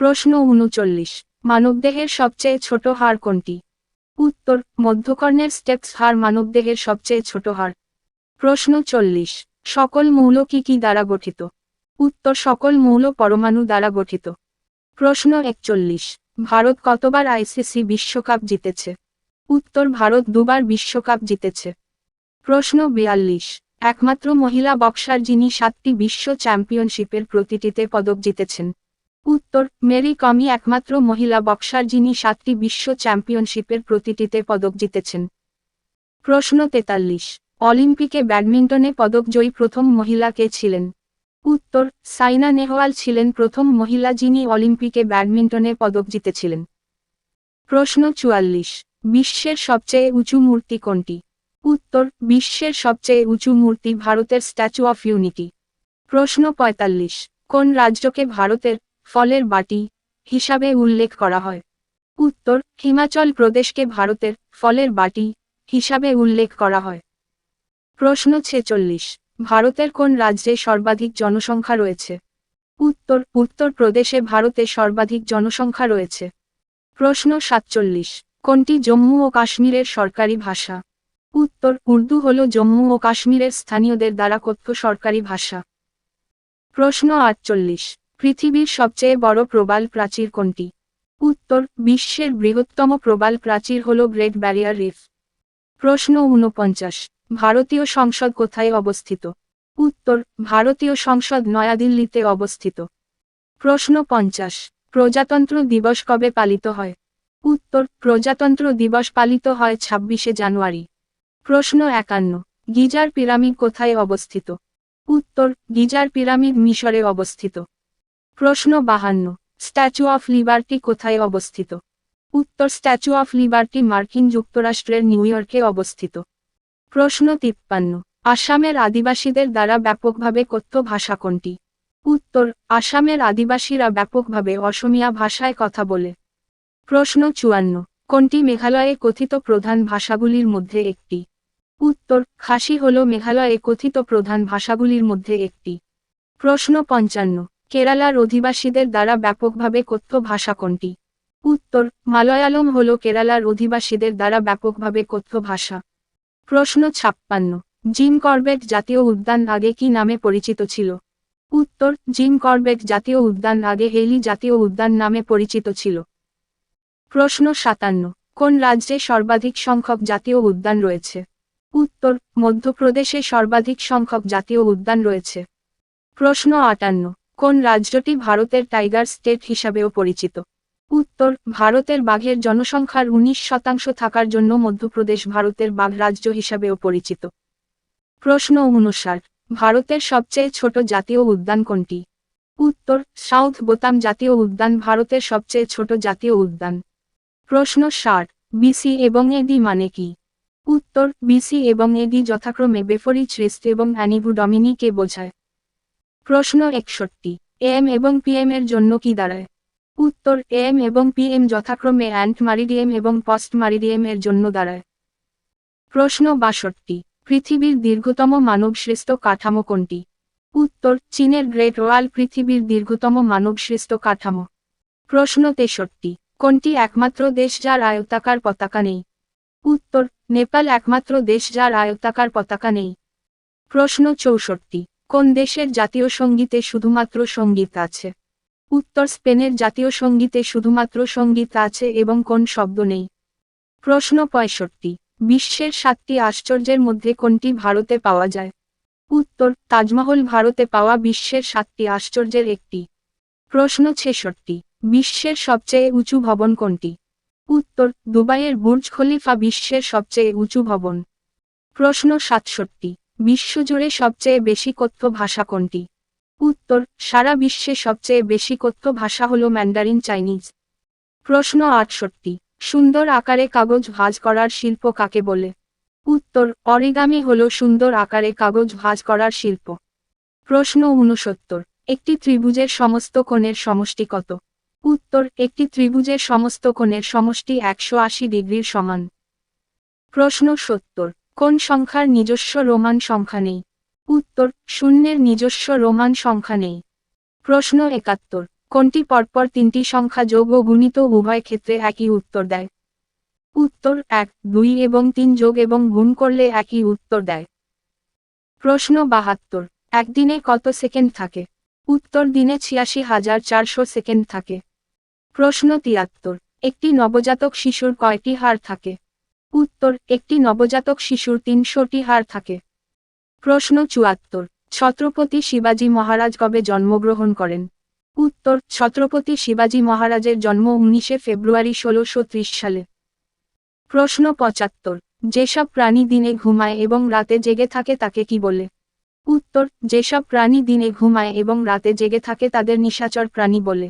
প্রশ্ন ৩৯, মানবদেহের সবচেয়ে ছোট হাড় কোনটি? উত্তর, মধ্যকর্ণের স্টেপস হাড় মানবদেহের সবচেয়ে ছোট হাড়। প্রশ্ন ৪০, সকল মৌল কি দ্বারা গঠিত? উত্তর, সকল মৌল পরমাণু দ্বারা গঠিত। প্রশ্ন ৪১, ভারত কতবার আইসিসি বিশ্বকাপ জিতেছে? উত্তর, ভারত দুবার বিশ্বকাপ জিতেছে। প্রশ্ন ৪২, একমাত্র মহিলা বক্সার যিনি 7টি বিশ্ব চ্যাম্পিয়নশিপের প্রতিটিতে পদক জিতেছেন। উত্তর, মেরি কমই একমাত্র মহিলা বক্সার যিনি 7টি বিশ্ব চ্যাম্পিয়নশিপের প্রতিটিতে পদক জিতেছেন। প্রশ্ন ৪৩, অলিম্পিকে ব্যাডমিন্টনে পদকজয়ী প্রথম মহিলা কে ছিলেন? উত্তর, সাইনা নেহওয়াল ছিলেন প্রথম মহিলা যিনি অলিম্পিকে ব্যাডমিন্টনে পদক জিতেছিলেন। প্রশ্ন ৪৪, বিশ্বের সবচেয়ে উঁচু মূর্তি কোনটি? উত্তর, বিশ্বের সবচেয়ে উঁচু মূর্তি ভারতের স্ট্যাচু অফ ইউনিটি। প্রশ্ন ৪৫, কোন রাজ্যকে ভারতের ফলের বাটি হিসাবে উল্লেখ করা হয়? উত্তর, হিমাচল প্রদেশকে ভারতের ফলের বাটি হিসাবে উল্লেখ করা হয়। প্রশ্ন ৪৬, ভারতের কোন রাজ্যে সর্বাধিক জনসংখ্যা রয়েছে? উত্তর, উত্তর প্রদেশে ভারতে সর্বাধিক জনসংখ্যা রয়েছে। প্রশ্ন ৪৭, কোনটি জম্মু ও কাশ্মীরের সরকারি ভাষা? উত্তর, উর্দু হল জম্মু ও কাশ্মীরের স্থানীয়দের দ্বারা কথ্য সরকারি ভাষা। প্রশ্ন ৪৮, পৃথিবীর সবচেয়ে বড় প্রবাল প্রাচীর কোনটি? উত্তর, বিশ্বের বৃহত্তম প্রবাল প্রাচীর হল গ্রেট ব্যারিয়ার রিফ। প্রশ্ন ৪৯, ভারতীয় সংসদ কোথায় অবস্থিত? উত্তর, ভারতীয় সংসদ নয়াদিল্লিতে অবস্থিত। প্রশ্ন ৫০, প্রজাতন্ত্র দিবস কবে পালিত হয়? উত্তর, প্রজাতন্ত্র দিবস পালিত হয় ২৬শে জানুয়ারি। প্রশ্ন ৫১, গিজার পিরামিড কোথায় অবস্থিত? উত্তর, গিজার পিরামিড মিশরে অবস্থিত। প্রশ্ন ৫২, স্ট্যাচু অফ লিবার্টি কোথায় অবস্থিত? উত্তর, স্ট্যাচু অফ লিবার্টি মার্কিন যুক্তরাষ্ট্রের নিউ ইয়র্কে অবস্থিত। প্রশ্ন ৫৩, আসামের আদিবাসীদের দ্বারা ব্যাপকভাবে কথ্য ভাষা কোনটি? উত্তর, আসামের আদিবাসীরা ব্যাপকভাবে অসমীয়া ভাষায় কথা বলে। প্রশ্ন ৫৪, কোনটি মেঘালয়ে কথিত প্রধান ভাষাগুলির মধ্যে একটি? উত্তর, খাসি হল মেঘালয়ে কথিত প্রধান ভাষাগুলির মধ্যে একটি। প্রশ্ন ৫৫, কেরালার অধিবাসীদের দ্বারা ব্যাপকভাবে কথ্য ভাষা কোনটি? উত্তর, মালয়ালম হল কেরালার অধিবাসীদের দ্বারা ব্যাপকভাবে কথ্য ভাষা। প্রশ্ন ৫৬, জিম করবেট জাতীয় উদ্যান আগে কি নামে পরিচিত ছিল? উত্তর, জিম করবেট জাতীয় উদ্যান আগে হেইলি জাতীয় উদ্যান নামে পরিচিত ছিল। প্রশ্ন ৫৭, কোন রাজ্যে সর্বাধিক সংখ্যক জাতীয় উদ্যান রয়েছে? উত্তর, মধ্যপ্রদেশে সর্বাধিক সংখ্যক জাতীয় উদ্যান রয়েছে। প্রশ্ন ৫৮, কোন রাজ্যটি ভারতের টাইগার স্টেট হিসাবেও পরিচিত? উত্তর, ভারতের বাঘের জনসংখ্যার ১৯% থাকার জন্য মধ্যপ্রদেশ ভারতের বাঘ রাজ্য হিসাবেও পরিচিত। প্রশ্ন ৫৯, ভারতের সবচেয়ে ছোট জাতীয় উদ্যান কোনটি? উত্তর, সাউথ বোতাম জাতীয় উদ্যান ভারতের সবচেয়ে ছোট জাতীয় উদ্যান। প্রশ্ন ৬০, বিসি এবং এডি মানে কি? উত্তর, বিসি এবং এডি যথাক্রমে বেফোরিচ রিস্ট এবং অ্যানিভু ডমিনি কে বোঝায়। প্রশ্ন ৬১, এএম এবং পিএম এর জন্য কি দাঁড়ায়? উত্তর, এএম এবং পিএম যথাক্রমে অ্যান্ট মারিডিয়াম এবং পস্ট মারিডিয়াম এর জন্য দাঁড়ায়। প্রশ্ন ৬২, পৃথিবীর দীর্ঘতম মানবসৃষ্ট কাঠামো কোনটি? উত্তর, চীনের গ্রেট ওয়াল পৃথিবীর দীর্ঘতম মানবসৃষ্ট কাঠামো। প্রশ্ন ৬৩, কোনটি একমাত্র দেশ যার আয়তাকার পতাকা নেই? উত্তর, নেপাল একমাত্র দেশ যার আয়তাকার পতাকা নেই। প্রশ্ন ৬৪, কোন দেশের জাতীয় সঙ্গীতে শুধুমাত্র সঙ্গীত আছে? উত্তর, স্পেনের জাতীয় সঙ্গীতে শুধুমাত্র সঙ্গীত আছে এবং কোন শব্দ নেই। প্রশ্ন ৬৫, বিশ্বের 7টি আশ্চর্যের মধ্যে কোনটি ভারতে পাওয়া যায়? উত্তর, তাজমহল ভারতে পাওয়া বিশ্বের 7টি আশ্চর্যের একটি। প্রশ্ন ৬৬, বিশ্বের সবচেয়ে উঁচু ভবন কোনটি? উত্তর, দুবাইয়ের বুর্জ খলিফা বিশ্বের সবচেয়ে উঁচু ভবন। প্রশ্ন ৬৭, বিশ্বজুড়ে সবচেয়ে বেশি কথ্য ভাষা কোনটি? উত্তর, সারা বিশ্বে সবচেয়ে বেশি কথ্য ভাষা হল ম্যান্ডারিন চাইনিজ। প্রশ্ন ৬৮, সুন্দর আকারে কাগজ ভাঁজ করার শিল্প কাকে বলে? উত্তর, অরিগামি হল সুন্দর আকারে কাগজ ভাঁজ করার শিল্প। প্রশ্ন ৬৯, একটি ত্রিভুজের সমস্ত কোণের সমষ্টি কত? উত্তর, একটি ত্রিভুজের সমস্ত কোণের সমষ্টি ১৮০ ডিগ্রির সমান। প্রশ্ন ৭০, কোন সংখ্যার নিজস্ব রোমান সংখ্যা নেই? উত্তর, শূন্যের নিজস্ব রোমান সংখ্যা নেই। প্রশ্ন ৭১, কোনটি পরপর তিনটি সংখ্যা যোগ ও গুণিত উভয় ক্ষেত্রে একই উত্তর দেয়? উত্তর 1, 2 এবং 3 যোগ এবং গুণ করলে একই উত্তর দেয়। প্রশ্ন 72, একদিনে কত সেকেন্ড থাকে? উত্তর দিনে 86,400 সেকেন্ড থাকে। প্রশ্ন 73, একটি নবজাতক শিশুর কয়টি হাড় থাকে? উত্তর, একটি নবজাতক শিশুর 300টি হাড় থাকে। প্রশ্ন 74, ছত্রপতি শিবাজী মহারাজ কবে জন্মগ্রহণ করেন? উত্তর, ছত্রপতি শিবাজী মহারাজের জন্ম 19 ফেব্রুয়ারি 1630 সালে। প্রশ্ন 75, যেসব প্রাণী দিনে ঘুমায় এবং রাতে জেগে থাকে তাকে কি বলে? উত্তর, যেসব প্রাণী দিনে ঘুমায় এবং রাতে জেগে থাকে তাদের নিশাচর প্রাণী বলে।